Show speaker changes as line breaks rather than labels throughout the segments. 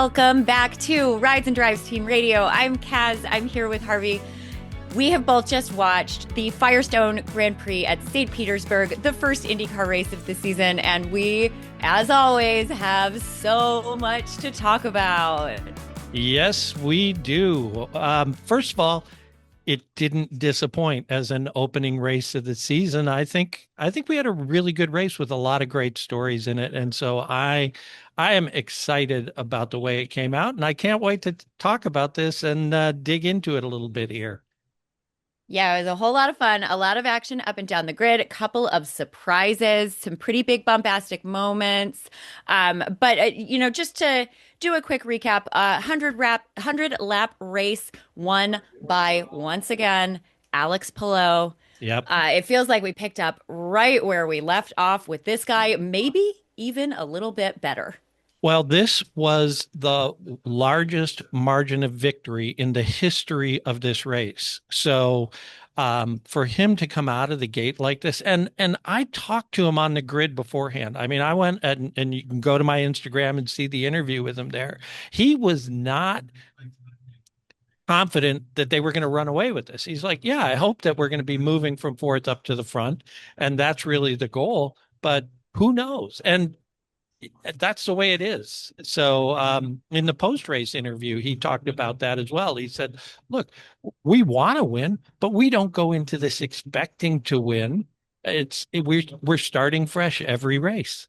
Welcome back to Rides and Drives Team Radio. I'm Kaz. I'm here with Harvey. We have both just watched the Firestone Grand Prix at St. Petersburg, the first IndyCar race of the season, and we, as always, have so much to talk about.
Yes, we do. First of all, it didn't disappoint as an opening race of the season. I think we had a really good race with a lot of great stories in it, and so I am excited about the way it came out, and I can't wait to talk about this and dig into it a little bit here.
Yeah, it was a whole lot of fun, a lot of action up and down the grid, a couple of surprises, some pretty big bombastic moments. But just to do a quick recap, 100 lap race won by once again Alex Palou.
Yep.
It feels like we picked up right where we left off with this guy, maybe even a little bit better.
Well, this was the largest margin of victory in the history of this race. So, for him to come out of the gate like this, and I talked to him on the grid beforehand. I mean, I went and you can go to my Instagram and see the interview with him there. He was not confident that they were going to run away with this. He's like, yeah, I hope that we're going to be moving from fourth up to the front, and that's really the goal. But who knows? And that's the way it is. So in the post-race interview, he talked about that as well. He said, look, we want to win, but we don't go into this expecting to win. We're starting fresh every race.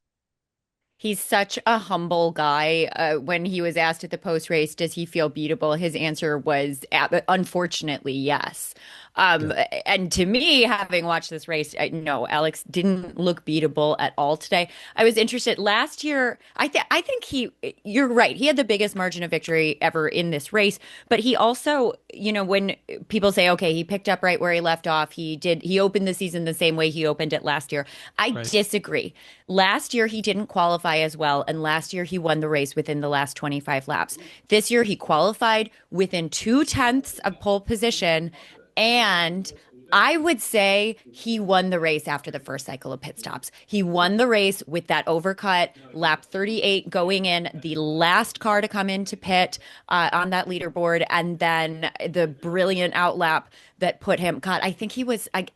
He's such a humble guy. When he was asked at the post race, does he feel beatable? His answer was, unfortunately, yes.
Good.
And to me, having watched this race, no, Alex didn't look beatable at all today. I was interested last year. I think you're right. He had the biggest margin of victory ever in this race, but he also, when people say, okay, he picked up right where he left off, he opened the season the same way he opened it last year. I
Right.
disagree. Last year, he didn't qualify as well. And last year, he won the race within the last 25 laps. This year, he qualified within 2/10 of pole position. And I would say he won the race after the first cycle of pit stops. He won the race with that overcut, lap 38 going in, the last car to come into pit on that leaderboard, and then the brilliant outlap that put him. God, I think he was, I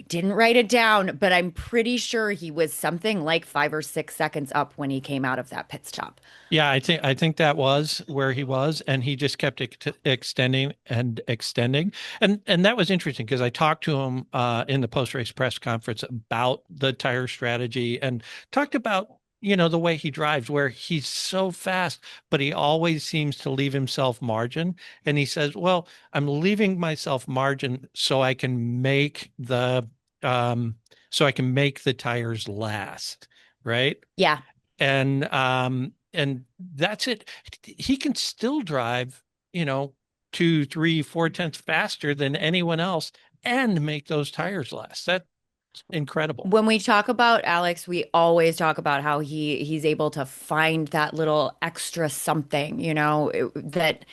didn't write it down, but I'm pretty sure he was something like 5 or 6 seconds up when he came out of that pit stop.
Yeah, I think that was where he was, and he just kept extending and extending, and that was interesting because I talked to him in the post-race press conference about the tire strategy and talked about the way he drives, where he's so fast, but he always seems to leave himself margin. And he says, "Well, I'm leaving myself margin um, so I can make the tires last, right?"
Yeah.
And that's it. He can still drive, 2, 3, 4 tenths faster than anyone else and make those tires last. That's incredible.
When we talk about Alex, we always talk about how he's able to find that little extra something, that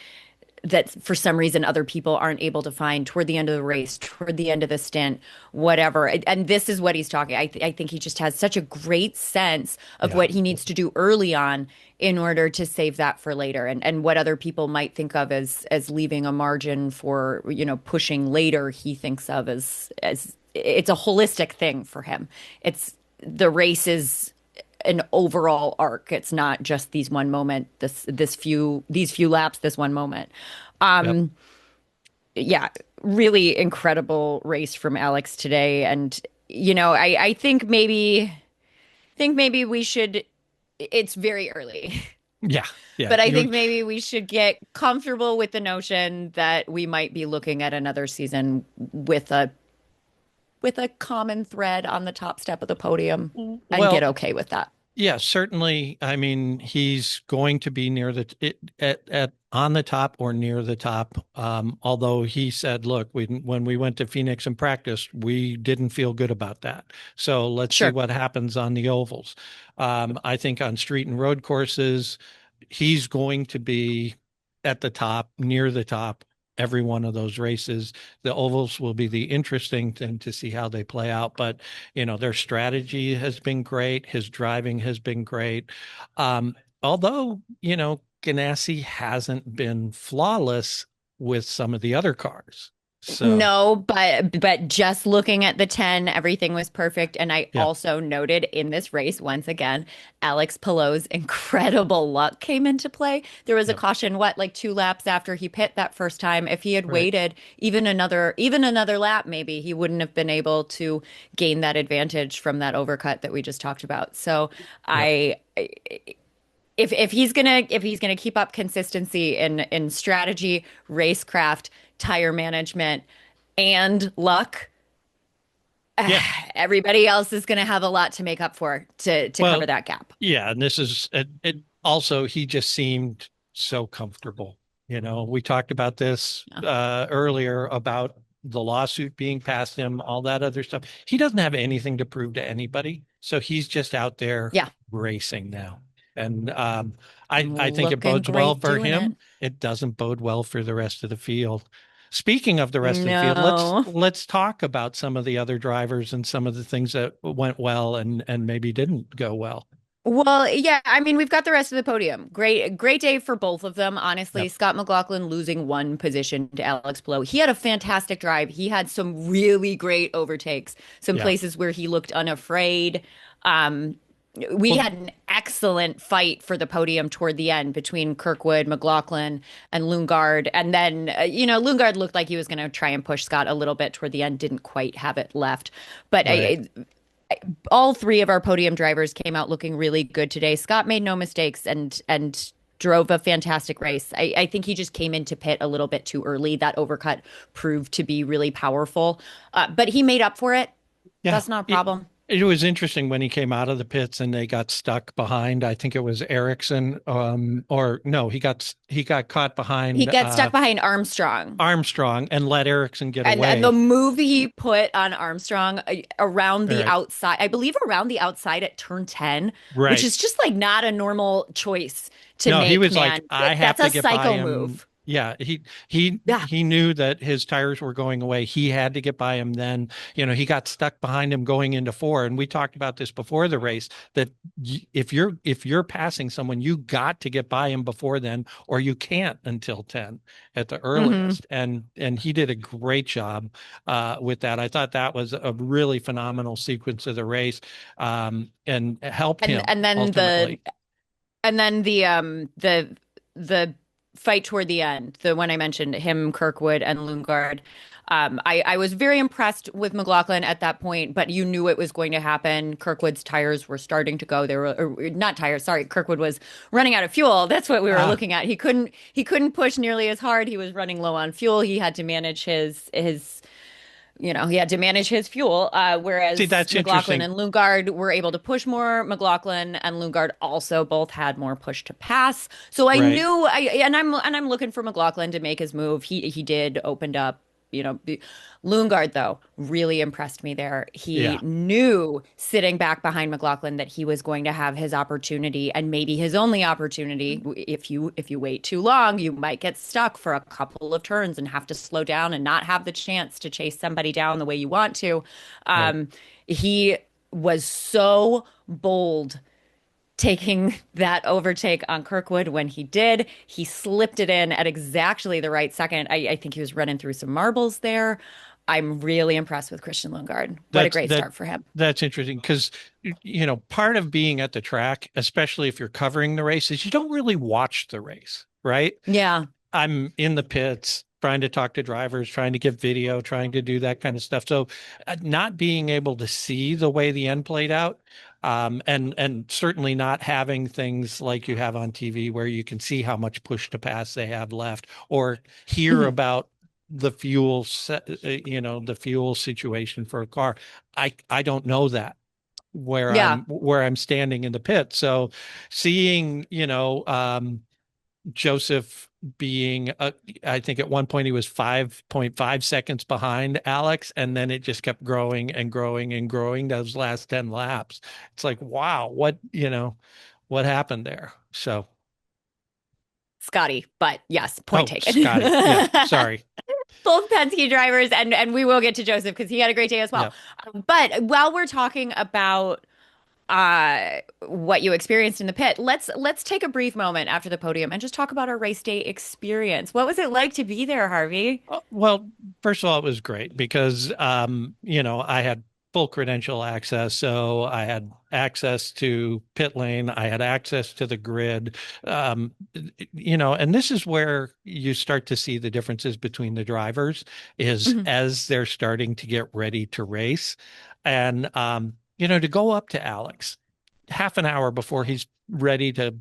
for some reason other people aren't able to find toward the end of the race, toward the end of the stint, whatever. And this is what he's talking. I think he just has such a great sense of
Yeah.
what he needs to do early on in order to save that for later, and what other people might think of as leaving a margin for, pushing later, he thinks of as it's a holistic thing for him. It's the race is an overall arc. It's not just these one moment, these few laps, this one moment.
Yep.
Um, yeah, really incredible race from Alex today. And I think maybe we should. It's very early,
Yeah. Yeah.
but I
You're
think maybe we should get comfortable with the notion that we might be looking at another season with a common thread on the top step of the podium and get
well,
okay with that.
yeah, certainly. I mean, he's going to be near at on the top or near the top. Although he said, "Look, when we went to Phoenix and practiced, we didn't feel good about that. So let's see
Sure.
what happens on the ovals." I think on street and road courses, he's going to be at the top, near the top, every one of those races. The ovals will be the interesting thing to see how they play out. But, their strategy has been great. His driving has been great. although, Ganassi hasn't been flawless with some of the other cars. So,
No, but just looking at the 10, everything was perfect. And I
yeah,
also noted in this race, once again, Alex Palou's incredible luck came into play. There was a
yeah,
caution, what, like 2 laps after he pit that first time. If he had
right.
waited even another lap, maybe he wouldn't have been able to gain that advantage from that overcut that we just talked about. So
Yeah.
I if he's gonna keep up consistency in strategy, racecraft, tire management, and luck,
Yeah.
everybody else is gonna have a lot to make up for to cover
Well,
that gap.
yeah, and this is it also he just seemed so comfortable. We talked about this
Yeah.
earlier about the lawsuit being passed him, all that other stuff. He doesn't have anything to prove to anybody, so he's just out there
Yeah.
racing now. And I think it
Looking
bodes well
great
for
doing it.
him. It doesn't bode well for the rest of the field. Speaking of the rest of the field, let's
No.
let's talk about some of the other drivers and some of the things that went well and maybe didn't go well.
Well, yeah, I mean, we've got the rest of the podium. Great day for both of them. Honestly,
Yep.
Scott McLaughlin losing one position to Alex Palou. He had a fantastic drive. He had some really great overtakes, some
Yeah.
places where he looked unafraid. Um, we
Well,
had an excellent fight for the podium toward the end between Kirkwood, McLaughlin, and Lundgaard. And then, Lundgaard looked like he was going to try and push Scott a little bit toward the end, didn't quite have it left. But
right.
all three of our podium drivers came out looking really good today. Scott made no mistakes and drove a fantastic race. I think he just came into pit a little bit too early. That overcut proved to be really powerful, but he made up for it.
Yeah.
That's not a
It,
problem.
it was interesting when he came out of the pits and they got stuck behind. I think it was Ericsson, or no, he got caught
He
behind
gets stuck behind Armstrong.
Armstrong and let Ericsson get
And the
away.
move he put on Armstrong around the
Right.
outside, I believe around the outside at turn 10, which
Right.
is just like not a normal choice to
No, he
make,
was like,
man.
I have
That's
to
a
get by
psycho
him.
move.
Yeah, he
Yeah.
he knew that his tires were going away. He had to get by him then. He got stuck behind him going into four. And we talked about this before the race that if you're passing someone, you got to get by him before then, or you can't until 10 at the
hmm
earliest. And he did a great job with that. I thought that was a really phenomenal sequence of the race, and helped
And
him
and then the
ultimately.
and then the fight toward the end, the one I mentioned, him, Kirkwood, and Lundgaard. I was very impressed with McLaughlin at that point, but you knew it was going to happen. Kirkwood's tires were starting to go. They were or not tires, sorry. Kirkwood was running out of fuel. That's what we were
Ah,
looking at. He couldn't push nearly as hard. He was running low on fuel. He had to manage his fuel,
see,
whereas
that's
McLaughlin
interesting.
and Lundgaard were able to push more. McLaughlin and Lundgaard also both had more push to pass. So I
Right.
knew I'm looking for McLaughlin to make his move. He did opened up. Lundgaard though really impressed me there. He
Yeah.
knew sitting back behind McLaughlin that he was going to have his opportunity and maybe his only opportunity. If you wait too long, you might get stuck for a couple of turns and have to slow down and not have the chance to chase somebody down the way you want to.
Right.
He was so bold taking that overtake on Kirkwood when he did. He slipped it in at exactly the right second. I think he was running through some marbles there. I'm really impressed with Christian Lundgaard. What a
That's
great
that
start for him.
that's interesting because part of being at the track, especially if you're covering the race, is you don't really watch the race, right?
Yeah.
I'm in the pits trying to talk to drivers, trying to get video, trying to do that kind of stuff. So not being able to see the way the end played out, and certainly not having things like you have on TV where you can see how much push to pass they have left or hear
Mhm.
about the fuel situation for a car. I don't know that where
Yeah.
I'm standing in the pit. So seeing, Joseph being, I think at one point he was 5.5 seconds behind Alex, and then it just kept growing and growing and growing those last 10 laps. It's like, wow, what happened there? So,
Scotty, but yes, point
oh,
taken.
Scotty. Yeah, sorry.
Both Penske drivers, and we will get to Joseph because he had a great day as well.
Yeah.
But while we're talking about what you experienced in the pit. Let's take a brief moment after the podium and just talk about our race day experience. What was it like to be there, Harvey?
Well, first of all, it was great because, I had full credential access. So I had access to pit lane, I had access to the grid. Um, and this is where you start to see the differences between the drivers is
Mhm.
as they're starting to get ready to race. And, to go up to Alex half an hour before he's ready to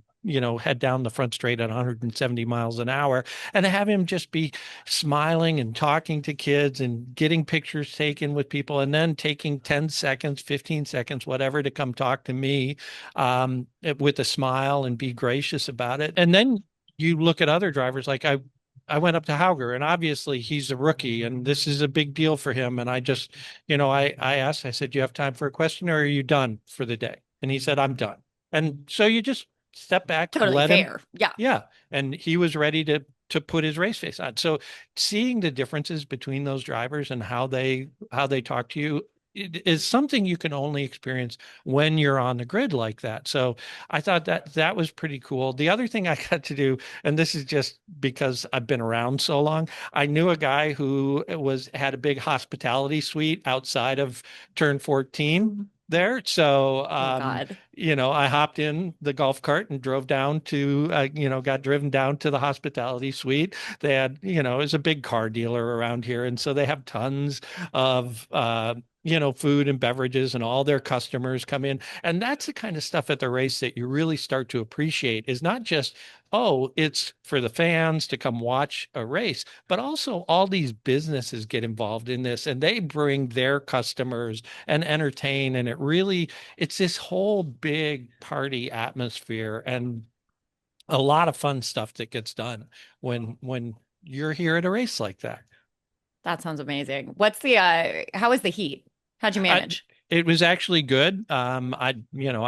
head down the front straight at 170 miles an hour and have him just be smiling and talking to kids and getting pictures taken with people and then taking 10 seconds 15 seconds whatever to come talk to me with a smile and be gracious about it. And then you look at other drivers like I went up to Hauger and obviously he's a rookie and this is a big deal for him. And I just, I asked, I said, "Do you have time for a question or are you done for the day?" And he said, "I'm done." And so you just step back,
Totally
let him,
fair. Yeah.
yeah. And he was ready to put his race face on. So seeing the differences between those drivers and how they talk to you is something you can only experience when you're on the grid like that. So I thought that was pretty cool. The other thing I got to do, and this is just because I've been around so long, I knew a guy who had a big hospitality suite outside of turn 14 there. So,
Oh God.
I hopped in the golf cart and drove down to, got driven down to the hospitality suite. They had, it was a big car dealer around here. And so they have tons of, food and beverages, and all their customers come in. And that's the kind of stuff at the race that you really start to appreciate is not just, oh, it's for the fans to come watch a race, but also all these businesses get involved in this and they bring their customers and entertain. And it's this whole big party atmosphere and a lot of fun stuff that gets done when you're here at a race like that.
That sounds amazing. How was the heat? How'd you
I,
manage?
it was actually good. I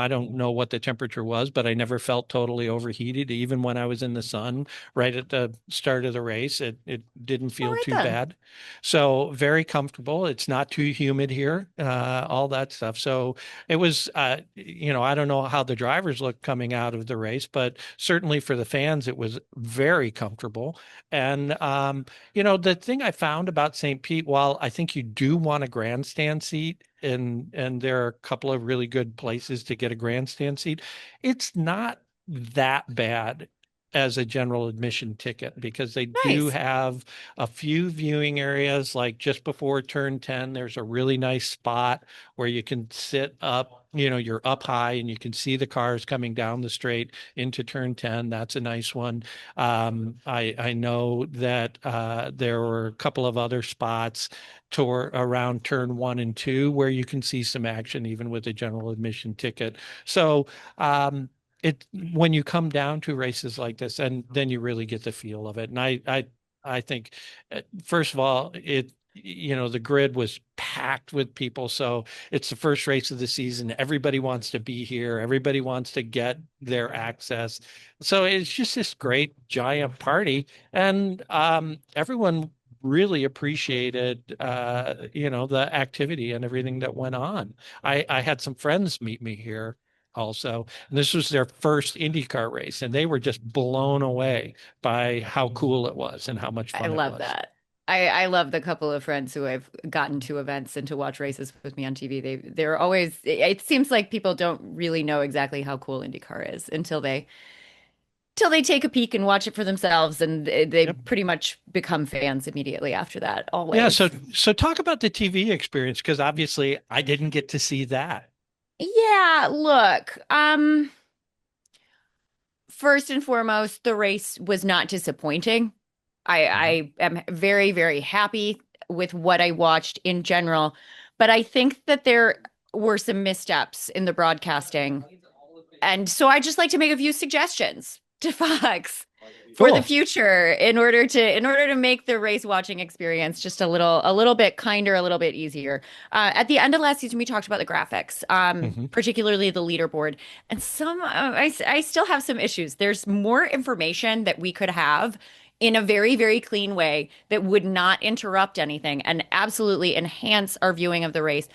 don't know what the temperature was, but I never felt totally overheated, even when I was in the sun right at the start of the race. It didn't
All
feel
right
too
then.
bad. So very comfortable. It's not too humid here, all that stuff. So it was, I don't know how the drivers looked coming out of the race, but certainly for the fans, it was very comfortable. And the thing I found about St. Pete, while I think you do want a grandstand seat, and there are a couple of really good places to get a grandstand seat, it's not that bad as a general admission ticket because they do
Nice.
have a few viewing areas like just before turn 10 there's a really nice spot where you can sit up, you're up high and you can see the cars coming down the straight into turn 10. That's a nice one. I know that there were a couple of other spots around turn 1 and 2 where you can see some action even with a general admission ticket. So um, it when you come down to races like this, and then you really get the feel of it. And I think first of all, the grid was packed with people. So it's the first race of the season. Everybody wants to be here. Everybody wants to get their access. So it's just this great giant party. And everyone really appreciated the activity and everything that went on. I had some friends meet me here also, and this was their first IndyCar race, and they were just blown away by how cool it was and how much
I
fun it
love
was.
that. I love the couple of friends who I've gotten to events and to watch races with me on TV. They're always, it seems like people don't really know exactly how cool IndyCar is until they take a peek and watch it for themselves, and they
Yep.
pretty much become fans immediately after that,
Yeah, so
always.
so talk about the TV experience because obviously I didn't get to see that.
Yeah, look, first and foremost, the race was not disappointing. I,
Mhm.
I am very, very happy with what I watched in general, but I think that there were some missteps in the broadcasting. And so I just like to make a few suggestions to Fox for the
Cool.
future in order to make the race watching experience just a little bit kinder, a little bit easier. At the end of last season, we talked about the graphics,
Hmm.
particularly the leaderboard, and I still have some issues. There's more information that we could have in a very, very clean way that would not interrupt anything and absolutely enhance our viewing of the race.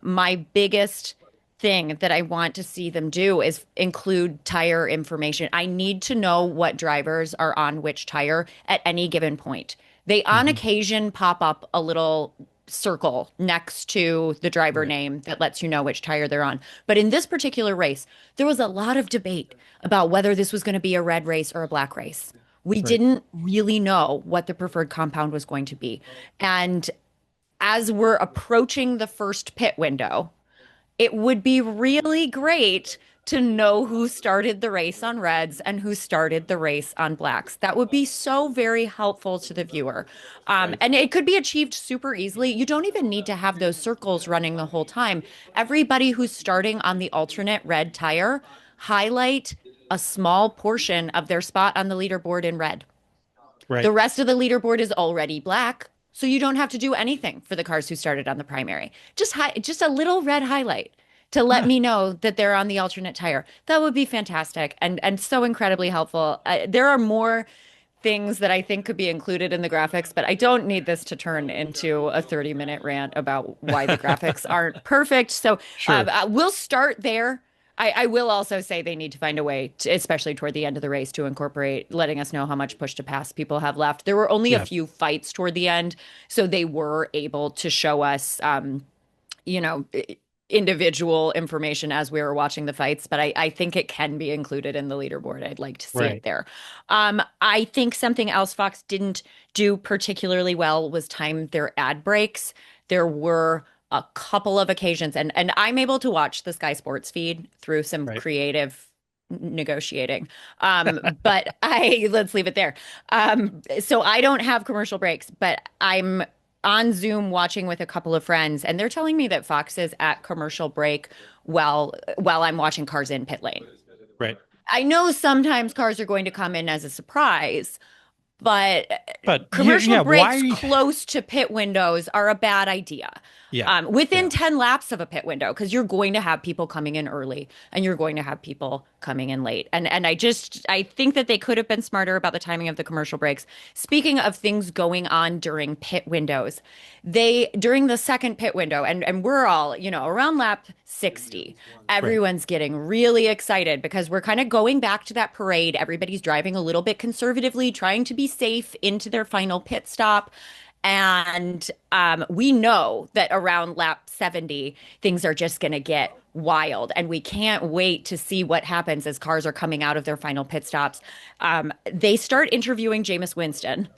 My biggest thing that I want to see them do is include tire information. I need to know what drivers are on which tire at any given point. They on
Hmm.
occasion pop up a little circle next to the driver
Right.
name that lets you know which tire they're on. But in this particular race, there was a lot of debate about whether this was going to be a red race or a black race. We
Right.
didn't really know what the preferred compound was going to be. And as we're approaching the first pit window, it would be really great to know who started the race on reds and who started the race on blacks. That would be so very helpful to the viewer. And it could be achieved super easily. You don't even need to have those circles running the whole time. Everybody who's starting on the alternate red tire, highlight a small portion of their spot on the leaderboard in red.
Right.
The rest of the leaderboard is already black, so you don't have to do anything for the cars who started on the primary. Just a little red highlight to let
Huh.
me know that they're on the alternate tire. That would be fantastic and so incredibly helpful. There are more things that I think could be included in the graphics, but I don't need this to turn into a 30-minute rant about why the graphics aren't perfect. So
Sure.
we'll start there. I will also say they need to find a way, to, especially toward the end of the race, to incorporate letting us know how much push to pass people have left. There were only a
Yeah.
few fights toward the end, so they were able to show us, you know, individual information as we were watching the fights, but I think it can be included in the leaderboard. I'd like to see it
Right.
there. I think something else Fox didn't do particularly well was time their ad breaks. There were a couple of occasions, and I'm able to watch the Sky Sports feed through some
Right.
creative negotiating. But let's leave it there. So I don't have commercial breaks, but I'm on Zoom watching with a couple of friends, and they're telling me that Fox is at commercial break while I'm watching cars in pit lane.
Right.
I know sometimes cars are going to come in as a surprise, but
But
commercial
yeah,
breaks
why?
close to pit windows are a bad idea.
Yeah.
Within
Yeah.
10 laps of a pit window, because you're going to have people coming in early and you're going to have people coming in late. And I think that they could have been smarter about the timing of the commercial breaks. Speaking of things going on during pit windows, during the second pit window, and we're all, around lap 60,
Right.
everyone's getting really excited because we're kind of going back to that parade. Everybody's driving a little bit conservatively, trying to be safe into their final pit stop. And we know that around lap 70, things are just going to get wild. And we can't wait to see what happens as cars are coming out of their final pit stops. They start interviewing Jameis Winston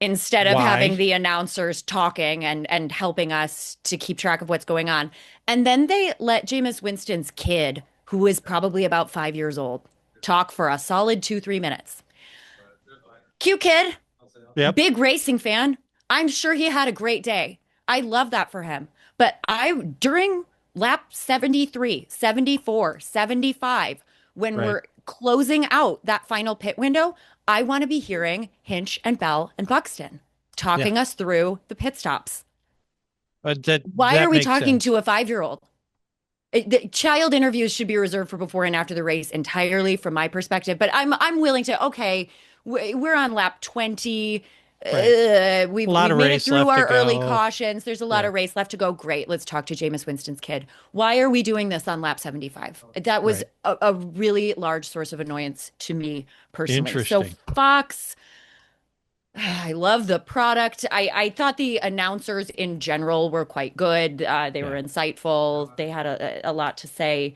instead of having
Why?
the announcers talking and helping us to keep track of what's going on. And then they let Jameis Winston's kid, who is probably about 5 years old, talk for a solid 2, 3 minutes. Cute kid,
Yep.
big racing fan. I'm sure he had a great day. I love that for him. But during lap 73, 74, 75, when
Right.
we're closing out that final pit window, I want to be hearing Hinch and Bell and Buxton
Yeah.
talking us through the pit stops.
But that
Why are
that
we
makes
talking
sense.
to a 5-year-old? The child interviews should be reserved for before and after the race entirely, from my perspective. But I'm willing to. Okay, we're on lap 20.
Right. A lot
We've
of
made it
race
through
left to
our early
go.
cautions. There's a lot
Yeah.
of race left to go. Great. Let's talk to Jameis Winston's kid. Why are we doing this on lap 75? That was
Right.
a really large source of annoyance to me personally. So
Interesting.
Fox, I love the product. I thought the announcers in general were quite good. They were
Yeah.
insightful. They had a lot to say.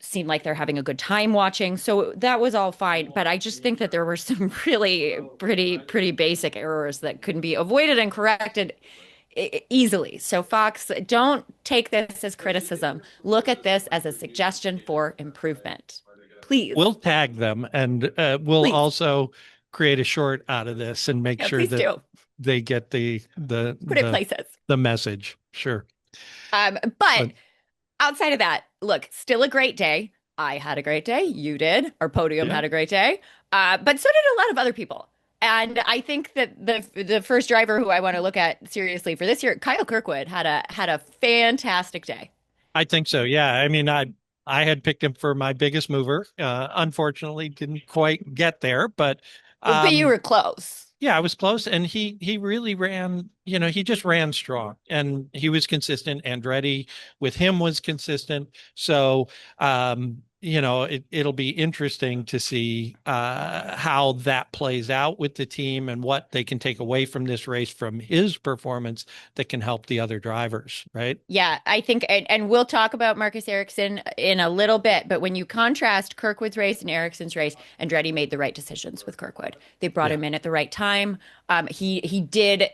Seemed like they're having a good time watching. So that was all fine. But I just think that there were some really pretty basic errors that couldn't be avoided and corrected easily. So Fox, don't take this as criticism. Look at this as a suggestion for improvement. Please,
We'll tag them, and we'll
please.
also create a short out of this and make
Yeah,
sure
please
that
do.
they get the the
Put it
the
places.
the message. Sure.
But
But
outside of that, look, still a great day. I had a great day. You did. Our podium
yeah,
had a great day. But so did a lot of other people. And I think that the first driver who I want to look at seriously for this year, Kyle Kirkwood, had a fantastic day.
I think so. Yeah. I mean, I had picked him for my biggest mover. Unfortunately, didn't quite get there, but
But you
um
were close.
Yeah, I was close, and he really ran. He just ran strong, and he was consistent. Andretti with him was consistent. So, it'll be interesting to see how that plays out with the team and what they can take away from this race from his performance that can help the other drivers. Right?
Yeah, I think, and we'll talk about Marcus Ericsson in a little bit, but when you contrast Kirkwood's race and Ericsson's race, Andretti made the right decisions with Kirkwood. They brought
Yeah.
him in at the right time. He did.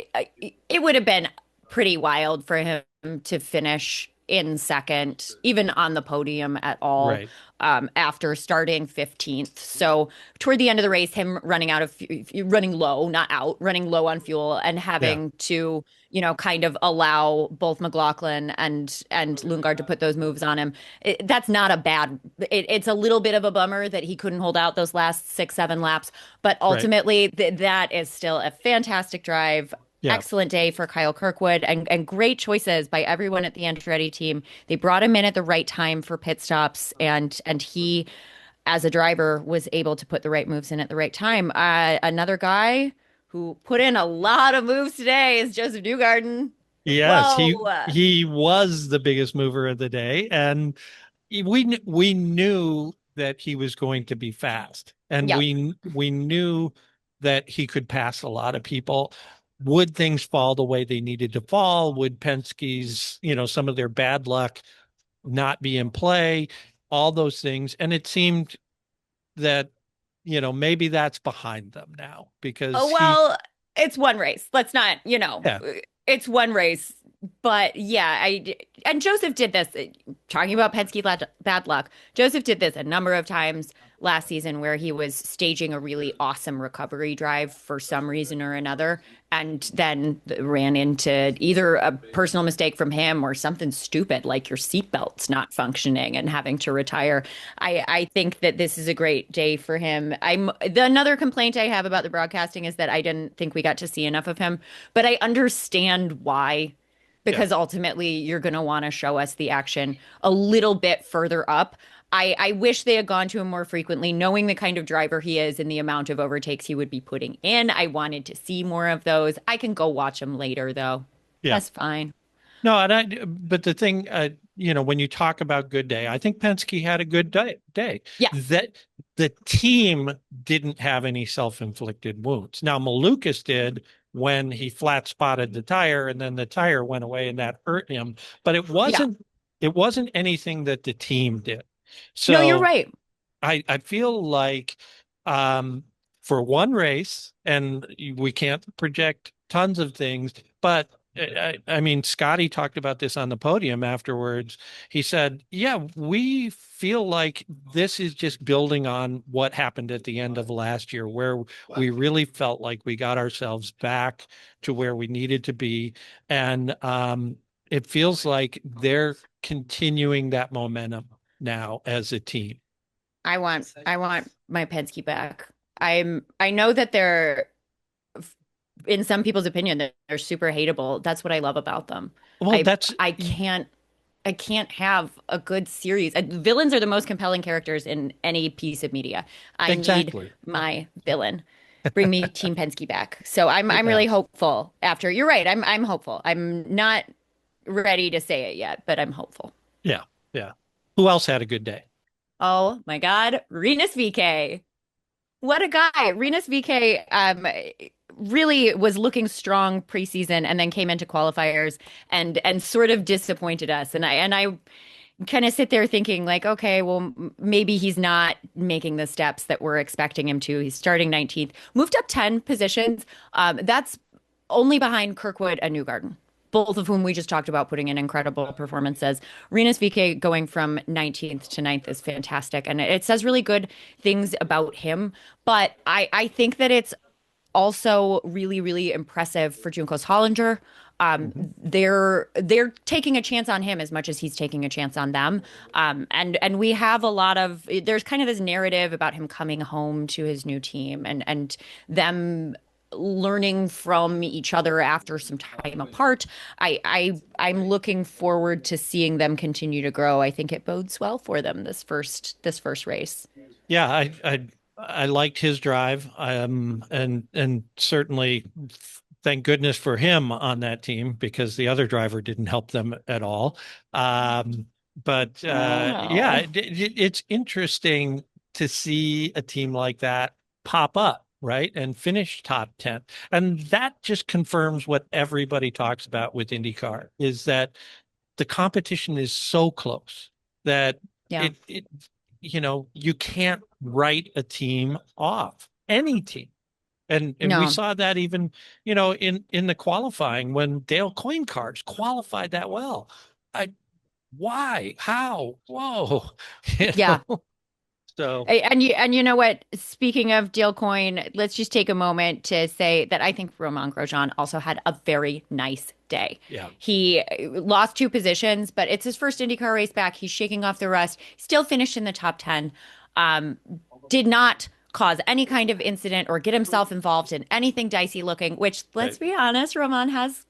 It would have been pretty wild for him to finish in second, even on the podium at all,
Right.
after starting 15th. So toward the end of the race, him running low, not out, running low on fuel, and
Yeah.
having to kind of allow both McLaughlin and Lundgaard to put those moves on him. That's not a bad. It's a little bit of a bummer that he couldn't hold out those last 6, 7 laps, but
Right.
ultimately that is still a fantastic drive.
Yeah.
Excellent day for Kyle Kirkwood and great choices by everyone at the Andretti team. They brought him in at the right time for pit stops, and he, as a driver, was able to put the right moves in at the right time. Another guy who put in a lot of moves today is Joseph Newgarden.
Yes,
Whoa.
he was the biggest mover of the day, and we knew that he was going to be fast, and
Yep.
we knew that he could pass a lot of people. Would things fall the way they needed to fall? Would Penske's, some of their bad luck not be in play? All those things, and it seemed that, maybe that's behind them now because
Oh,
he,
well, it's one race. Let's not,
yeah,
it's one race. But yeah, and Joseph did this, talking about Penske bad luck. Joseph did this a number of times last season where he was staging a really awesome recovery drive for some reason or another, and then ran into either a personal mistake from him or something stupid like your seatbelt's not functioning and having to retire. I think that this is a great day for him. Another complaint I have about the broadcasting is that I didn't think we got to see enough of him, but I understand why,
yeah,
because ultimately you're going to want to show us the action a little bit further up. I wish they had gone to him more frequently, knowing the kind of driver he is and the amount of overtakes he would be putting in. I wanted to see more of those. I can go watch them later, though.
yeah.
That's fine.
No, but the thing, when you talk about good day, I think Penske had a good day.
Yes.
That the team didn't have any self-inflicted wounds. Now, Malukas did when he flat spotted the tire and then the tire went away and that hurt him, but
Yeah.
it wasn't anything that the team did.
No, you're
So
right.
I feel like um, for one race, and we can't project tons of things, but I mean, Scotty talked about this on the podium afterwards. He said, "Yeah, we feel like this is just building on what happened at the end of last year, where we really felt like we got ourselves back to where we needed to be, and it feels like they're continuing that momentum now as a team."
I want my Penske back. I know that they're, in some people's opinion, that they're super hateable. That's what I love about them.
Well,
I
that's
I can't I can't have a good series. Villains are the most compelling characters in any piece of media. I need
exactly.
my villain. Bring me Team Penske back. So I'm
Yeah.
really hopeful after. You're right. I'm hopeful. I'm not ready to say it yet, but I'm hopeful.
Yeah. Yeah. Who else had a good day?
Oh my God, Rinus VK. What a guy. Rinus VK really was looking strong preseason and then came into qualifiers and sort of disappointed us. And I kind of sit there thinking like, okay, well, maybe he's not making the steps that we're expecting him to. He's starting 19th, moved up 10 positions. That's only behind Kirkwood and Newgarden, both of whom we just talked about putting in incredible performances. Rinus VK going from 19th to ninth is fantastic. And it says really good things about him. But I think that it's also really, really impressive for Juncos Hollinger.
Mhm.
They're taking a chance on him as much as he's taking a chance on them. And we have a lot of, there's kind of this narrative about him coming home to his new team and them learning from each other after some time apart. I'm looking forward to seeing them continue to grow. I think it bodes well for them this first race.
Yeah. I liked his drive, and certainly thank goodness for him on that team because the other driver didn't help them at all. Um, but
Oh
yeah,
no.
it's interesting to see a team like that pop up, right, and finish top 10. And that just confirms what everybody talks about with IndyCar is that the competition is so close that
Yeah.
it you can't write a team off, any team. And we
No.
saw that even, in the qualifying when Dale Coyne cars qualified that well. I Why? How? Whoa. You
Yeah.
know? So
And you know what? Speaking of Dale Coyne, let's just take a moment to say that I think Romain Grosjean also had a very nice day.
yeah.
He lost two positions, but it's his first IndyCar race back. He's shaking off the rust. Still finished in the top 10. Um, did not cause any kind of incident or get himself involved in anything dicey looking, which let's
Right.
be honest, Roman has,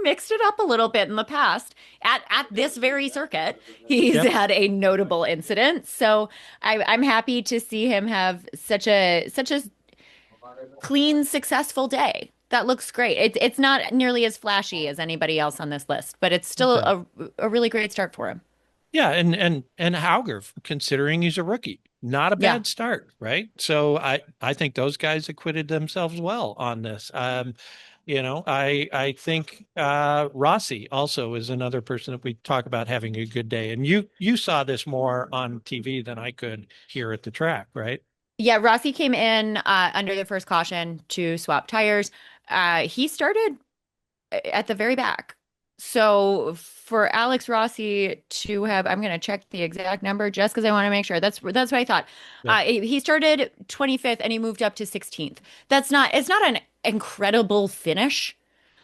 mixed it up a little bit in the past. At this very circuit, he's
Yep.
had a notable incident. So I'm happy to see him have such a clean, successful day. That looks great. It's not nearly as flashy as anybody else on this list, but it's still
Okay.
a really great start for him.
Yeah, and Hauger, considering he's a rookie, not a
Yeah.
bad start, right? So I think those guys acquitted themselves well on this. I think Rossi also is another person that we talk about having a good day. And you saw this more on TV than I could here at the track, right?
Yeah, Rossi came in under the first caution to swap tires. He started at the very back. So for Alex Rossi to have, I'm going to check the exact number just because I want to make sure. That's what I thought.
Yep.
He started 25th and he moved up to 16th. It's not an incredible finish,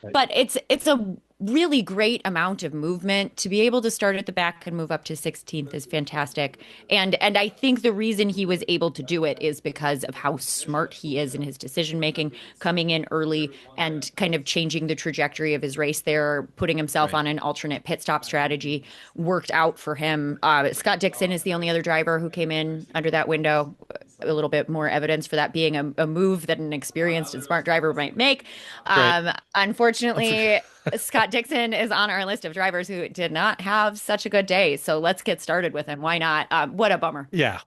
Right.
but it's a really great amount of movement to be able to start at the back and move up to 16th is fantastic. And I think the reason he was able to do it is because of how smart he is in his decision making, coming in early and kind of changing the trajectory of his race there, putting himself
Right.
on an alternate pit stop strategy worked out for him. Scott Dixon is the only other driver who came in under that window. A little bit more evidence for that being a move that an experienced and smart driver might make.
Right.
Unfortunately, Scott Dixon is on our list of drivers who did not have such a good day. So let's get started with him. Why not? What a bummer.
Yeah.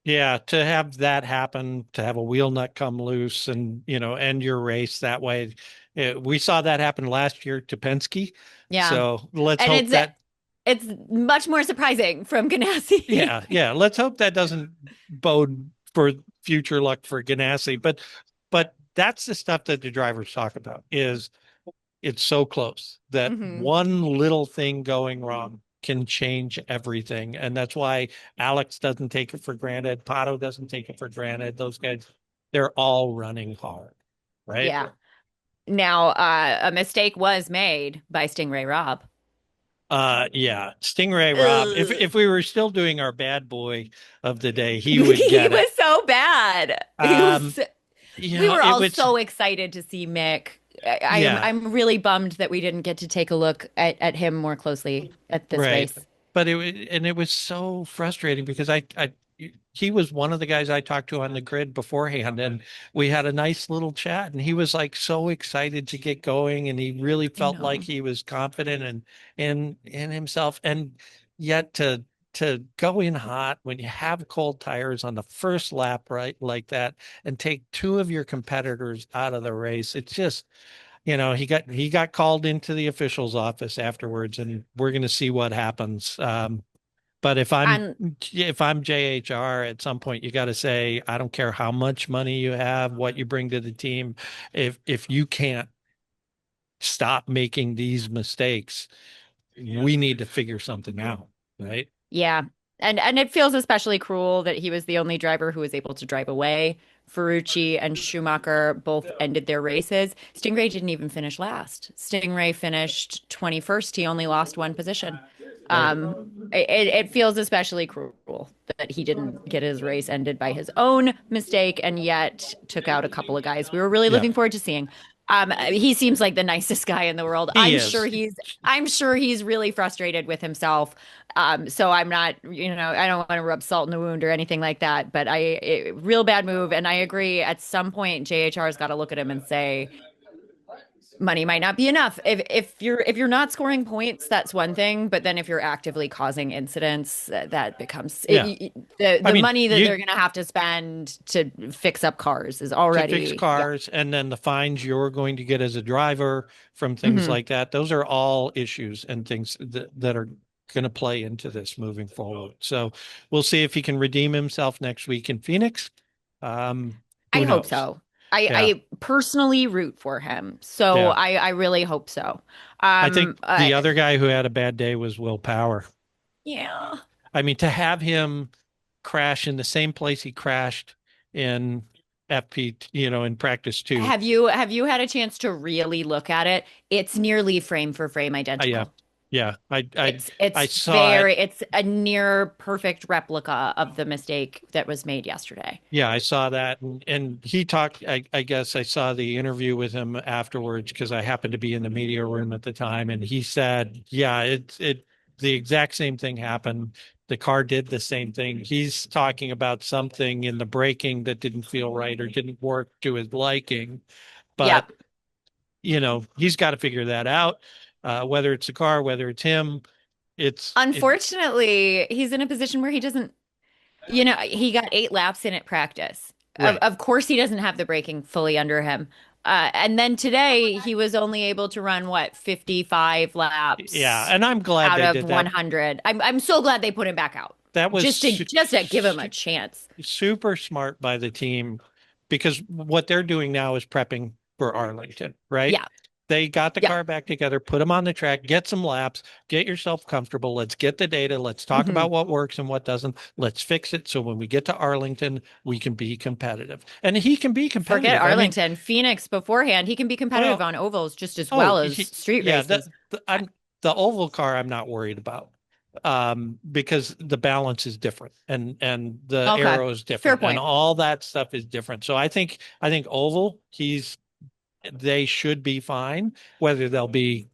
Yeah, to have that happen, to have a wheel nut come loose and, end your race that way. We saw that happen last year to Penske.
Yeah.
So let's
And
hope that,
it's much more surprising from Ganassi.
yeah, let's hope that doesn't bode for future luck for Ganassi. But that's the stuff that the drivers talk about is it's so close that
hmm
one little thing going wrong can change everything. And that's why Alex doesn't take it for granted. Pato doesn't take it for granted. Those guys, they're all running hard, right?
Yeah. Now, a mistake was made by Stingray Robb.
Yeah. Stingray Rob,
Ugh.
if we were still doing our bad boy of the day, he would
He
get it.
was so bad.
Um,
We were
it
all
was,
so excited to see Mick.
yeah.
I'm really bummed that we didn't get to take a look at him more closely at this
Right.
race.
But it was so frustrating because he was one of the guys I talked to on the grid beforehand, and we had a nice little chat, and he was like so excited to get going, and he really
I
felt like
know.
he was confident and in himself. And yet to go in hot when you have cold tires on the first lap, right, like that, and take two of your competitors out of the race, it's just he got called into the official's office afterwards, and we're going to see what happens. But
And
if I'm JHR, at some point you got to say, I don't care how much money you have, what you bring to the team. If you can't stop making these mistakes, we need to figure something out, right?
yeah. And it feels especially cruel that he was the only driver who was able to drive away. Ferrucci and Schumacher both ended their races. Stingray didn't even finish last. Stingray finished 21st. He only lost one position.
Right.
It feels especially cruel that he didn't get his race ended by his own mistake and yet took out a couple of guys we were really
Yeah.
looking forward to seeing. He seems like the nicest guy in the world.
He is.
I'm sure he's really frustrated with himself. So I'm not, I don't want to rub salt in the wound or anything like that, but real bad move. And I agree at some point, JHR has got to look at him and say, money might not be enough. If you're not scoring points, that's one thing. But then if you're actively causing incidents, that becomes
Yeah. I
the
mean,
money that
you
they're going to have to spend to fix up cars is
to fix
already, yeah.
cars and then the fines you're going to get as a driver from things
Hmm.
like that. Those are all issues and things that are going to play into this moving forward. So we'll see if he can redeem himself next week in Phoenix.
I
Who
hope
knows?
so.
Yeah.
I personally root for him, so
Yeah.
I really hope so.
I think
Um, uh,
the other guy who had a bad day was Will Power.
yeah.
I mean, to have him crash in the same place he crashed in FP, in practice two.
Have you had a chance to really look at it? It's nearly frame for frame
Yeah.
identical.
Yeah. I saw it.
It's a near perfect replica of the mistake that was made yesterday.
Yeah, I saw that. And he talked, I guess I saw the interview with him afterwards because I happened to be in the media room at the time. And he said, yeah, the exact same thing happened. The car did the same thing. He's talking about something in the braking that didn't feel right or didn't work to his liking. But,
Yep.
he's got to figure that out. Whether it's the car, whether it's him, it,
Unfortunately, he's in a position where he doesn't, he got 8 laps in at practice.
right.
Of course, he doesn't have the braking fully under him. And then today, he was only able to run what, 55
Yeah.
laps
And I'm glad
out
they
of
did that.
100. I'm so glad they put him back out
That was
just to give him a chance.
super smart by the team because what they're doing now is prepping for Arlington, right?
Yeah.
They got the
Yeah.
car back together, put them on the track, get some laps, get yourself comfortable. Let's get the data. Let's talk
Hmm.
about what works and what doesn't. Let's fix it so when we get to Arlington, we can be competitive. And he can be
Forget
competitive. I mean,
Arlington, Phoenix beforehand. He can be competitive
well,
on ovals just as
oh,
well as street
yeah,
races.
the oval car I'm not worried about because the balance is different and the
Okay.
arrow is
Fair
different and
point.
all that stuff is different. So I think oval they should be fine, whether they'll be,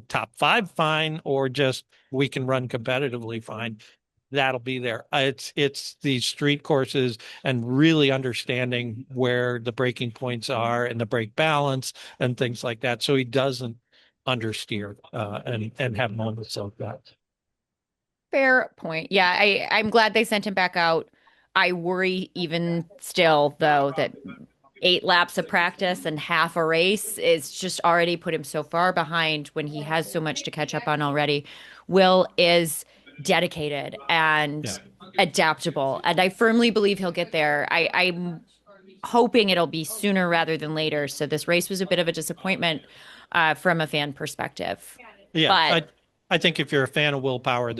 top five fine or just we can run competitively fine. That'll be there. It's these street courses and really understanding where the breaking points are and the brake balance and things like that. So he doesn't understeer and have moments like that.
Fair point. Yeah, I'm glad they sent him back out. I worry even still, though, that 8 laps of practice and half a race is just already put him so far behind when he has so much to catch up on already. Will is dedicated
Yeah.
and adaptable, and I firmly believe he'll get there. I'm hoping it'll be sooner rather than later. So this race was a bit of a disappointment from a fan perspective.
Yeah,
But
I think if you're a fan of willpower,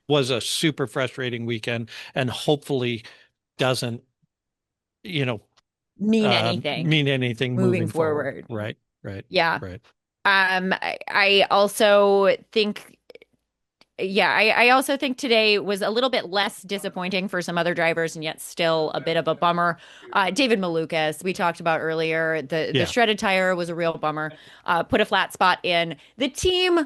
was a super frustrating weekend, and hopefully doesn't you know
mean anything
mean anything
moving
moving forward.
forward.
Right, right,
Yeah.
right.
I also think, yeah, I also think today was a little bit less disappointing for some other drivers, and yet still a bit of a bummer. David Malukas, we talked about earlier, the
Yeah,
shredded tire was a real bummer. Put a flat spot in. The team,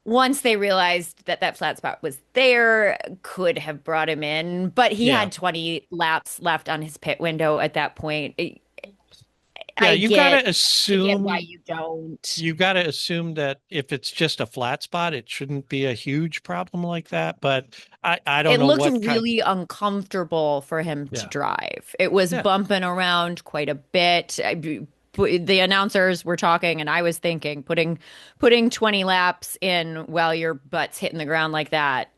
once they realized that that flat spot was there, could have brought him in, but he
yeah,
had 20 laps left on his pit window at that point.
yeah.
I get, I get why
You got to assume that if it's just a flat spot, it shouldn't be a huge problem like that. But I don't
it
know
looked
what kind.
really uncomfortable for him to
Yeah,
drive. It was
yeah,
bumping around quite a bit. The announcers were talking, and I was thinking, putting 20 laps in while your butt's hitting the ground like that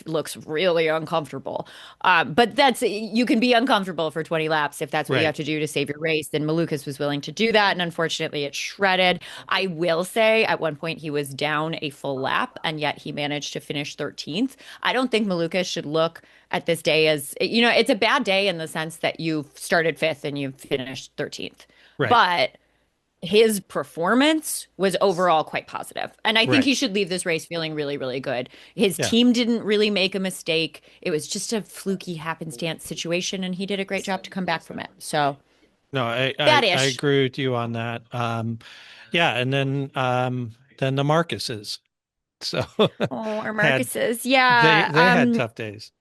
looks really uncomfortable. But you can be uncomfortable for 20 laps if that's what you
right,
have to do to save your race. And Malukas was willing to do that, and unfortunately, it shredded. I will say, at one point, he was down a full lap, and yet he managed to finish 13th. I don't think Malukas should look at this day as, it's a bad day in the sense that you've started fifth and you've finished 13th.
right,
But his performance was overall quite positive. And I think
right.
he should leave this race feeling really, really good. His
Yeah.
team didn't really make a mistake. It was just a fluky happenstance situation, and he did a great job to come back from it. So,
No, I
Bad-ish.
agree with you on that. Yeah, and then the Marcuses. So
Oh, our
had
Marcus's.
they had tough days.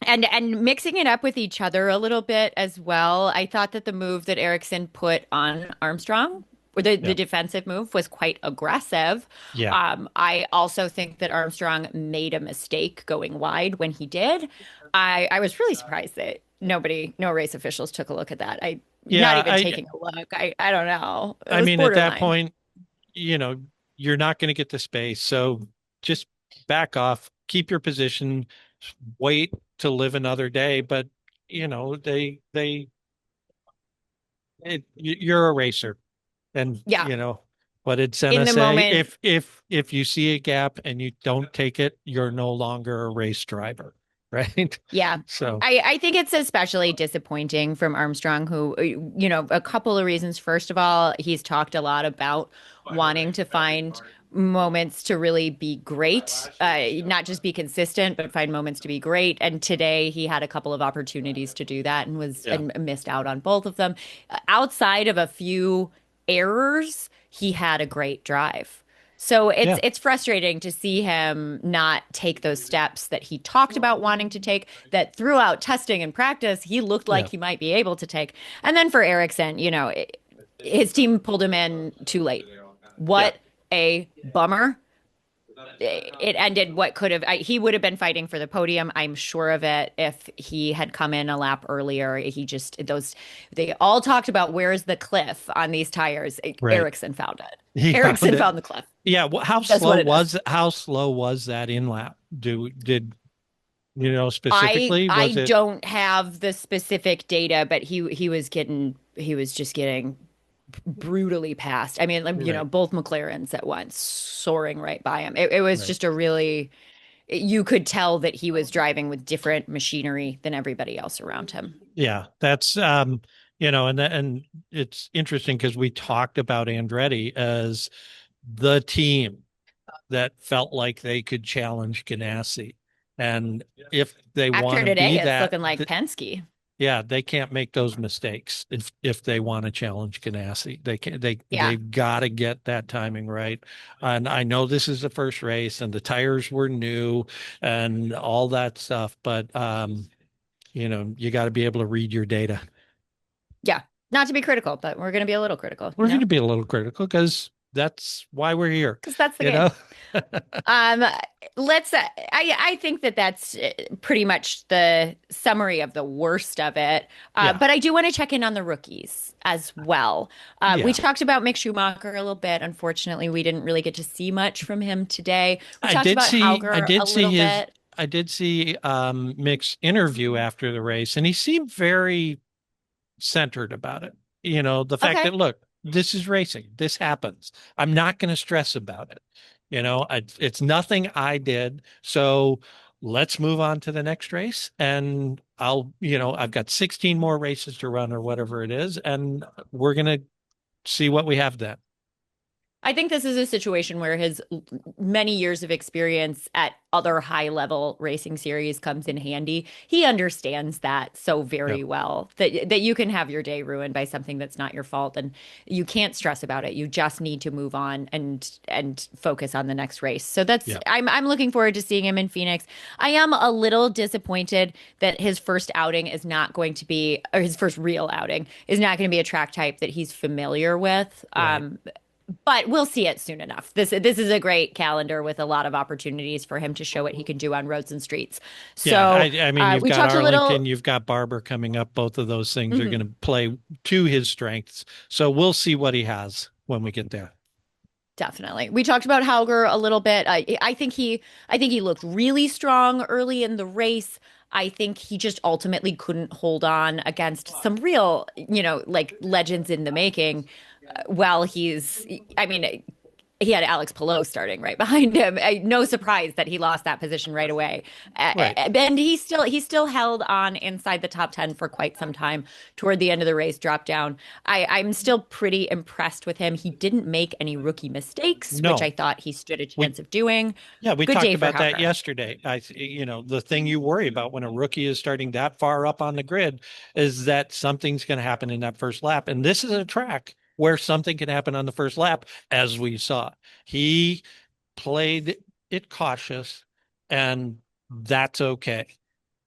And mixing it up with each other a little bit as well. I thought that the move that Ericsson put on Armstrong, or the
Yeah.
defensive move, was quite aggressive.
Yeah.
I also think that Armstrong made a mistake going wide when he did. I was really surprised that no race officials took a look at that. Not
Yeah,
even taking a look. I don't know. It
I
was
mean at that
borderline.
point, you know, you're not going to get the space. So just back off, keep your position, wait to live another day. But you're a racer, and
Yeah.
what did Senna
In the
say?
moment,
If you see a gap and you don't take it, you're no longer a race driver, right?
yeah.
So
I think it's especially disappointing from Armstrong, who, a couple of reasons. First of all, he's talked a lot about wanting to find moments to really be great, not just be consistent, but find moments to be great. And today he had a couple of opportunities to do that and was
yeah,
and missed out on both of them. Outside of a few errors, he had a great drive. So it's
yeah,
it's frustrating to see him not take those steps that he talked about wanting to take, that throughout testing and practice he looked like
yeah,
he might be able to take. And then for Ericsson, his team pulled him in too late.
yeah.
What a bummer. It ended what could have, he would have been fighting for the podium, I'm sure of it, if he had come in a lap earlier. They all talked about where's the cliff on these tires.
Right.
Ericsson found it.
He found
Ericsson
it.
found the cliff.
Yeah.
That's what it is.
How slow was that in lap? Did
I
specifically,
I
was it
don't have the specific data, but he was just getting brutally passed. I mean, like,
right?
both McLarens at once soaring right by him. It was
Right.
just a really, you could tell that he was driving with different machinery than everybody else around him.
Yeah, that's and it's interesting because we talked about Andretti as the team that felt like they could challenge Ganassi, and if they want
After
to be
today, it's
that,
looking like Penske.
yeah, they can't make those mistakes if they want to challenge Ganassi. They can
Yeah.
they've got to get that timing right. And I know this is the first race and the tires were new and all that stuff, but you got to be able to read your data.
Yeah. Not to be critical, but we're going to be a little critical,
We're going to be a little critical because that's why we're here,
because that's the
you
game.
know?
Um, I think that that's pretty much the summary of the worst of it.
Yeah.
But I do want to check in on the rookies as well. We
Yeah.
talked about Mick Schumacher a little bit. Unfortunately, we didn't really get to see much from him today. We
I
talked
did
about
see I
Hauger a
did see
little
his
bit.
I did see Mick's interview after the race and he seemed very centered about it. The fact
Okay.
that, look, this is racing. This happens. I'm not going to stress about it. It's nothing I did. So let's move on to the next race. And I've got 16 more races to run or whatever it is. And we're going to see what we have then.
I think this is a situation where his many years of experience at other high level racing series comes in handy. He understands that so
Yep.
very well that you can have your day ruined by something that's not your fault, and you can't stress about it. You just need to move on and focus on the next race. So that's
Yeah.
I'm looking forward to seeing him in Phoenix. I am a little disappointed that his first outing is not going to be, or his first real outing is not going to be a track type that he's familiar with.
Right.
But we'll see it soon enough. This is a great calendar with a lot of opportunities for him to show what he can do on roads and streets.
Yeah.
So
I mean, you've
we
got
talked a
Arlington,
little.
you've got Barber coming up. Both of those things are going
Mhm,
to play to his strengths. So we'll see what he has when we get there.
definitely. We talked about Hauger a little bit. I think he looked really strong early in the race. I think he just ultimately couldn't hold on against some real, like legends in the making. Well, I mean, he had Alex Palou starting right behind him. No surprise that he lost that position right away.
Right.
And he still held on inside the top 10 for quite some time. Toward the end of the race, dropped down. I'm still pretty impressed with him. He didn't make any rookie mistakes, which I
No,
thought he stood a
we
chance of doing.
yeah, we
Good
talked
day for
about that
Hauker.
yesterday. The thing you worry about when a rookie is starting that far up on the grid is that something's going to happen in that first lap. And this is a track where something can happen on the first lap, as we saw. He played it cautious, and that's okay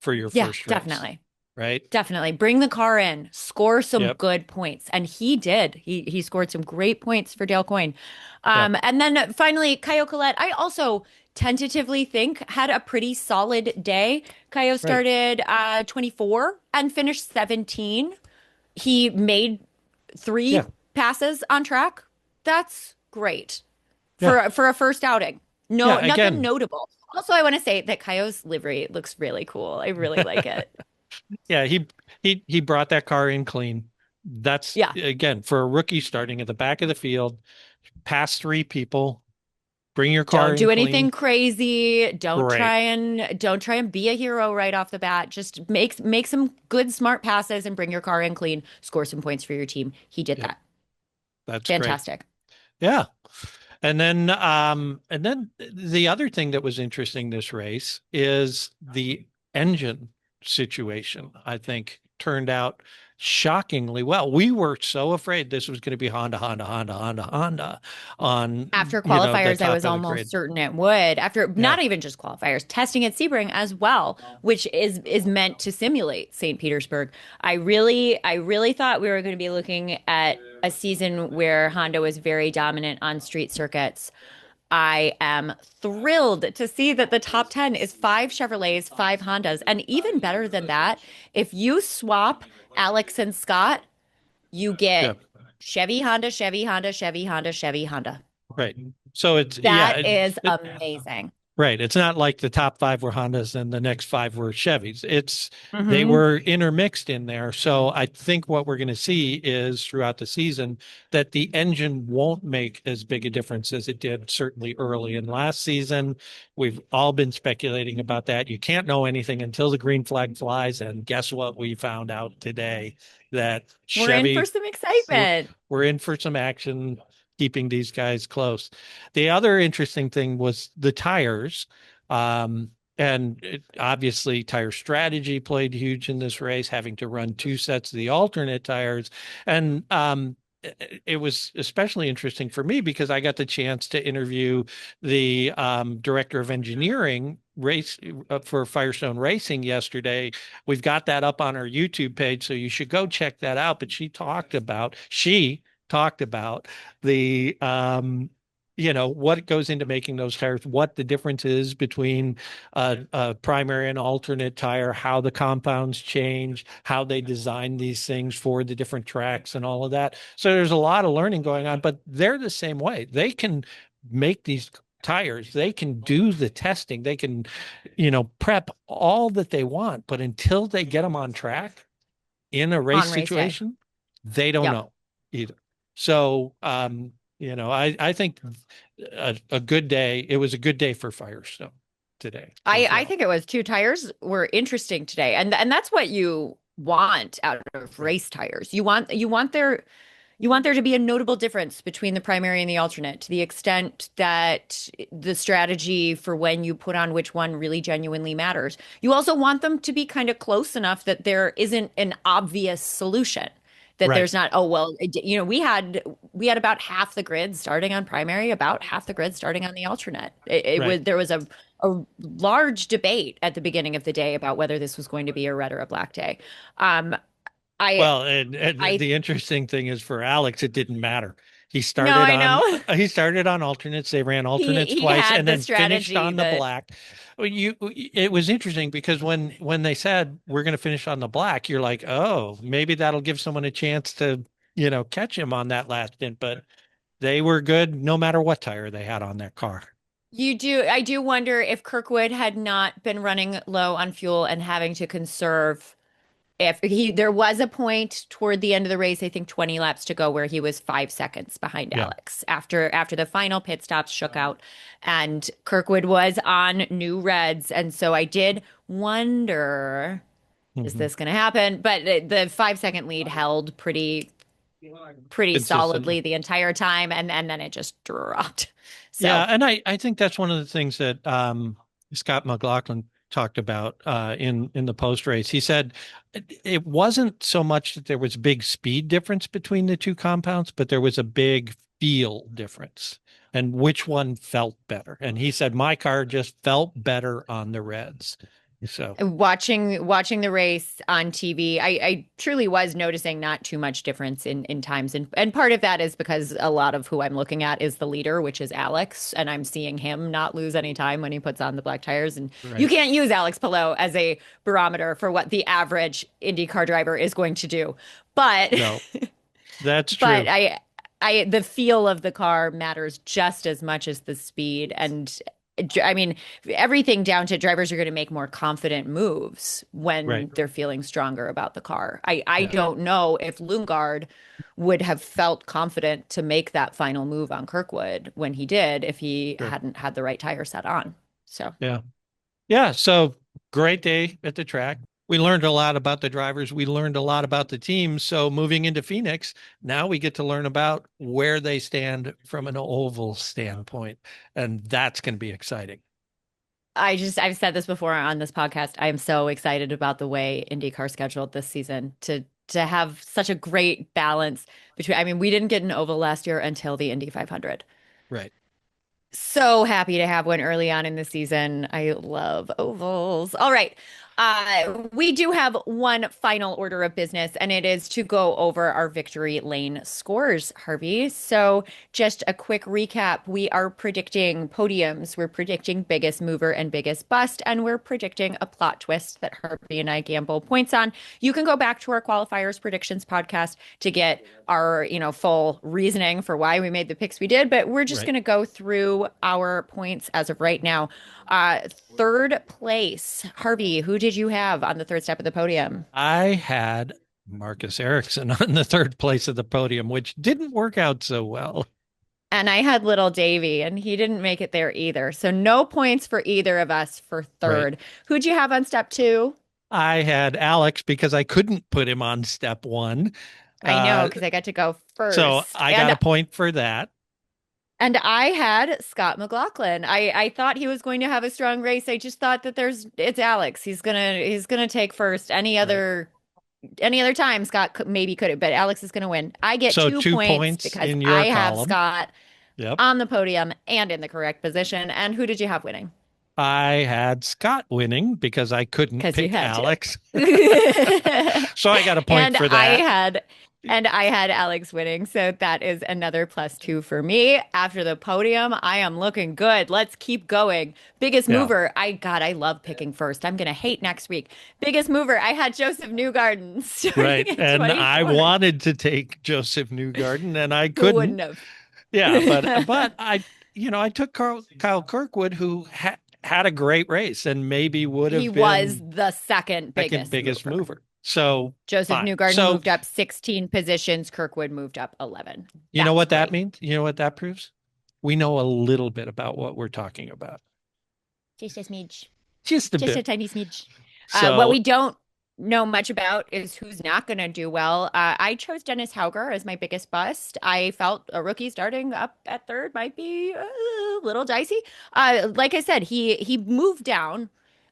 for your
Yeah,
first race,
definitely.
right?
Definitely. Bring the car in, score some
Yep.
good points. And he did. He scored some great points for Dale Coyne.
Yep.
And then finally, Caio Collet, I also tentatively think had a pretty solid day. Caio
Right.
started 24 and finished 17. He made three
Yeah.
passes on track. That's great
Yeah.
for a first outing. No,
Yeah.
nothing
Again,
notable. Also, I want to say that Caio's livery looks really cool. I really like it.
yeah, he brought that car in clean. That's
Yeah.
again for a rookie starting at the back of the field, past three people, bring your car
Don't
in
do anything
clean.
crazy.
Great.
Don't try and be a hero right off the bat. Just make some good smart passes and bring your car in clean. Score some points for your team. He did
Yep.
that.
That's great.
Fantastic.
Yeah. And then the other thing that was interesting this race is the engine situation, I think turned out shockingly well. We were so afraid this was going to be Honda, Honda, Honda, Honda, Honda on,
After
the
qualifiers, I
top
was
of the
almost
grid.
certain it would. After
Yeah.
not even just qualifiers, testing at Sebring as well, which is meant to simulate St. Petersburg. I really thought we were going to be looking at a season where Honda was very dominant on street circuits. I am thrilled to see that the top 10 is five Chevrolets, five Hondas. And even better than that, if you swap Alex and Scott, you
Yeah.
get Chevy, Honda, Chevy, Honda, Chevy, Honda, Chevy, Honda.
Right. So it's yeah,
That is amazing.
right. It's not like the top five were Hondas and the next five were Chevys. They
Hmm.
were intermixed in there. So I think what we're going to see is throughout the season that the engine won't make as big a difference as it did certainly early in last season. We've all been speculating about that. You can't know anything until the green flag flies. And guess what? We found out today that
We're in for
Chevy,
some
we're,
excitement.
we're in for some action, keeping these guys close. The other interesting thing was the tires. Obviously, tire strategy played huge in this race, having to run two sets of the alternate tires. And it was especially interesting for me because I got the chance to interview the director of engineering race for Firestone Racing yesterday. We've got that up on our YouTube page, so you should go check that out. But she talked about the what goes into making those tires, what the difference is between a primary and alternate tire, how the compounds change, how they design these things for the different tracks and all of that. So there's a lot of learning going on, but they're the same way. They can make these tires, they can do the testing, they can prep all that they want, but until they get them on track in a race
On race day.
situation, they don't
Yep.
know either. So, I think a good day. It was a good day for Firestone today
I
as
I
well.
think it was two tires were interesting today. And that's what you want out of race tires. You want there to be a notable difference between the primary and the alternate to the extent that the strategy for when you put on which one really genuinely matters. You also want them to be kind of close enough that there isn't an obvious solution. That
Right,
there's not, oh well, we had about half the grid starting on primary, about half the grid starting on the alternate. It
right.
was there was a large debate at the beginning of the day about whether this was going to be a red or a black day. Um, I
Well, and
I
the interesting thing is for Alex, it didn't matter. He
no,
started
I
on
know.
he started on alternates. They ran
He
alternates
he
twice
had
and
the
then finished
strategy
on the
that
black. Well, it was interesting because when they said we're going to finish on the black, you're like, oh, maybe that'll give someone a chance to catch him on that last stint. But they were good no matter what tire they had on that car.
I do wonder if Kirkwood had not been running low on fuel and having to conserve if there was a point toward the end of the race, I think 20 laps to go, where he was 5 seconds behind
Yeah.
Alex after the final pit stops shook out, and Kirkwood was on new reds, and so I did wonder, is
Hmm.
this going to happen? But the 5 second lead held pretty
Consistently.
solidly the entire time, and then it just dropped.
Yeah,
So
and I think that's one of the things that Scott McLaughlin talked about in the post race. He said it wasn't so much that there was a big speed difference between the two compounds, but there was a big feel difference, and which one felt better. And he said my car just felt better on the reds. So
watching the race on TV, I truly was noticing not too much difference in times, and part of that is because a lot of who I'm looking at is the leader, which is Alex, and I'm seeing him not lose any time when he puts on the black tires, and you
right.
can't use Alex Palou as a barometer for what the average IndyCar driver is going to do, but
No, that's
but
true.
the feel of the car matters just as much as the speed. And I mean, everything down to drivers are going to make more confident moves
Right.
when they're feeling stronger about the car. I
Yeah.
don't know if Lundgaard would have felt confident to make that final move on Kirkwood when he did if he
Sure.
hadn't had the right tire set on. So
Yeah. Yeah, so great day at the track. We learned a lot about the drivers. We learned a lot about the teams. So moving into Phoenix, now we get to learn about where they stand from an oval standpoint. And that's going to be exciting.
I've said this before on this podcast. I am so excited about the way IndyCar scheduled this season to have such a great balance between, I mean, we didn't get an oval last year until the Indy 500.
Right.
So happy to have one early on in the season. I love ovals. All right. We do have one final order of business, and it is to go over our victory lane scores, Harvey. So, just a quick recap. We are predicting podiums, we're predicting biggest mover and biggest bust, and we're predicting a plot twist that Harvey and I gamble points on. You can go back to our qualifiers predictions podcast to get our, full reasoning for why we made the picks we did, but we're just
Right.
going to go through our points as of right now. Third place, Harvey, who did you have on the third step of the podium?
I had Marcus Ericsson on the third place of the podium, which didn't work out so well.
And I had little Davy, and he didn't make it there either. So no points for either of us for
Right.
third. Who'd you have on step two?
I had Alex because I couldn't put him on step one.
I know,
Uh,
because I got to go
so
first.
I got a point for that.
And I had Scott McLaughlin. I thought he was going to have a strong race. I just thought that it's Alex. He's gonna take first.
Right.
Any other time Scott maybe could have, but Alex is gonna win. I get
So
2 points
points
because
in your
I have
column.
Scott
Yep.
on the podium and in the correct position. And who did you have winning?
I had Scott winning because I couldn't
Because you
pick
had to.
Alex. So I got a point
And
for
I
that.
had and I had Alex winning. So that is another +2 for me. After the podium, I am looking good. Let's keep going. Biggest
Yeah.
mover. I love picking first. I'm gonna hate next week. Biggest mover. I had Joseph Newgarden
Right.
starting at
And I
24.
wanted to take Joseph Newgarden and I
Who
couldn't.
wouldn't have?
Yeah, but I took Kyle Kirkwood who had a great race and maybe would
He
have
was
been
the second
second
biggest
biggest
mover.
mover. So
Joseph
fine.
Newgarden
So
moved up 16 positions. Kirkwood moved up 11.
you know
That's
what that
great.
means? You know what that proves? We know a little bit about what we're talking about.
Just a smidge.
Just a
Just a
bit.
tiny smidge. What
So
we don't know much about is who's not going to do well. I chose Dennis Hauger as my biggest bust. I felt a rookie starting up at third might be a little dicey. Like I said, he moved down,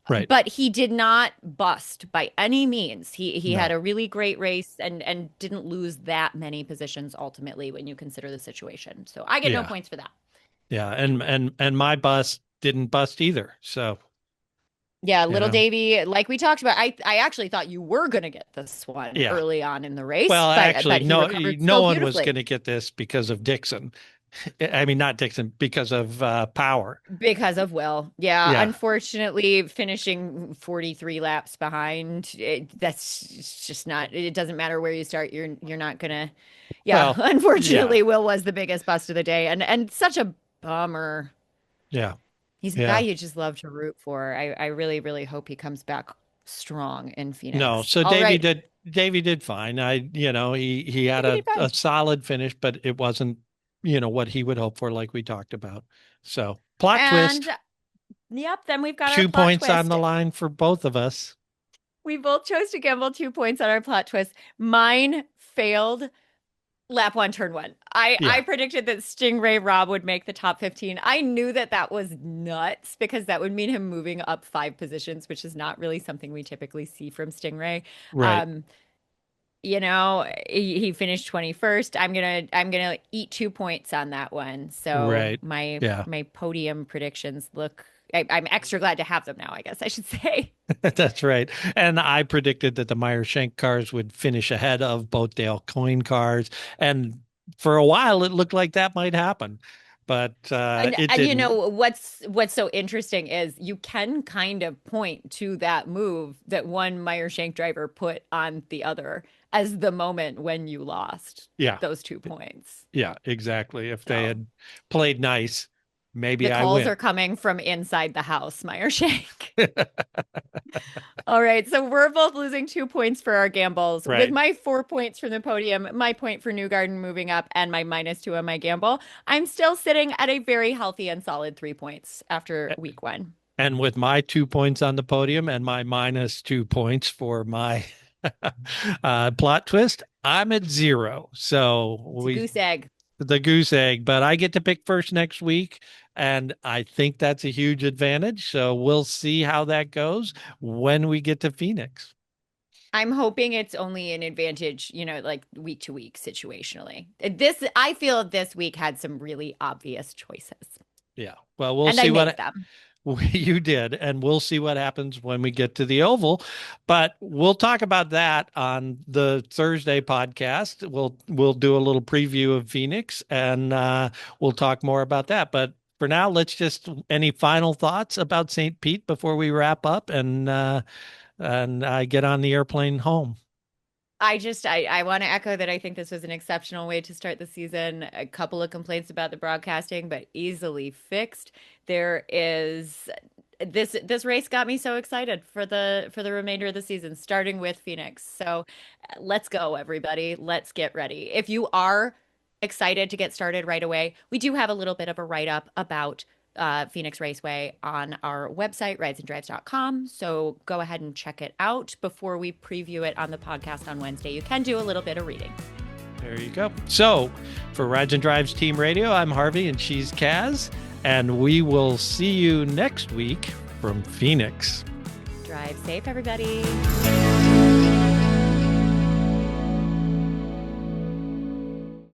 right.
but he did not bust by any means. He had
No.
a really great race and didn't lose that many positions ultimately when you consider the situation. So I get no
Yeah.
points for that.
Yeah. And my bus didn't bust either. So,
Yeah,
you
little
know.
Davy, like we talked about, I actually thought you were going to get this one
Yeah.
early on in the race,
Well, actually,
but he
no,
recovered
no
so
one was going
beautifully
to get this because of Dixon. I mean, not Dixon, because of Power.
because of Will. Yeah,
Yeah.
unfortunately, finishing 43 laps behind, that's just not. It doesn't matter where you start. You're not gonna. Yeah,
Well, yeah.
unfortunately, Will was the biggest bust of the day, and such a bummer.
Yeah.
He's a guy
Yeah.
you just love to root for. I really, really hope he comes back strong in
No,
Phoenix.
so
All right.
Davey did fine. He had
Maybe did
a
fine.
solid finish, but it wasn't, what he would hope for, like we talked about. So plot
And
twist,
yep, then we've got our
2
plot
points on
twist.
the line for both of us.
We both chose to gamble 2 points on our plot twist. Mine failed lap one, turn one. I
Yeah,
predicted that Stingray Rob would make the top 15. I knew that that was nuts because that would mean him moving up 5 positions, which is not really something we typically see from Stingray.
right,
Um, he finished 21st. I'm gonna eat 2 points on that one. So
right.
my
Yeah,
my podium predictions look. I'm extra glad to have them now, I guess I should say.
that's right. And I predicted that the Meyer Shank cars would finish ahead of both Dale Coyne cars. And for a while, it looked like that might happen, but it
And you
didn't.
know what's so interesting is you can kind of point to that move that one Meyer Shank driver put on the other as the moment when you lost
Yeah,
those 2 points.
yeah, exactly. If they
So
had played nice, maybe
the
I
calls
win.
are coming from inside the house, Meyer Shank. All right, so we're both losing 2 points for our gambles. With
Right.
my 4 points from the podium, my point for Newgarden moving up, and my -2 on my gamble, I'm still sitting at a very healthy and solid 3 points after week one.
And with my 2 points on the podium and my -2 points for my plot twist, I'm at zero. So
It's a
we
goose egg.
the goose egg, but I get to pick first next week. And I think that's a huge advantage. So we'll see how that goes when we get to Phoenix.
I'm hoping it's only an advantage, like week to week situationally. I feel this week had some really obvious choices,
Yeah. Well, we'll
and I
see
made
what
them.
you did, and we'll see what happens when we get to the Oval. But we'll talk about that on the Thursday podcast. We'll do a little preview of Phoenix, and we'll talk more about that. But for now, let's just any final thoughts about St. Pete before we wrap up and I get on the airplane home.
I want to echo that I think this was an exceptional way to start the season. A couple of complaints about the broadcasting, but easily fixed. There is this race got me so excited for the remainder of the season, starting with Phoenix. So let's go, everybody. Let's get ready. If you are excited to get started right away, we do have a little bit of a write-up about Phoenix Raceway on our website, ridesanddrives.com. So go ahead and check it out before we preview it on the podcast on Wednesday. You can do a little bit of reading.
There you go. So for Rides and Drives Team Radio, I'm Harvey and she's Kaz, and we will see you next week from Phoenix.
Drive safe, everybody.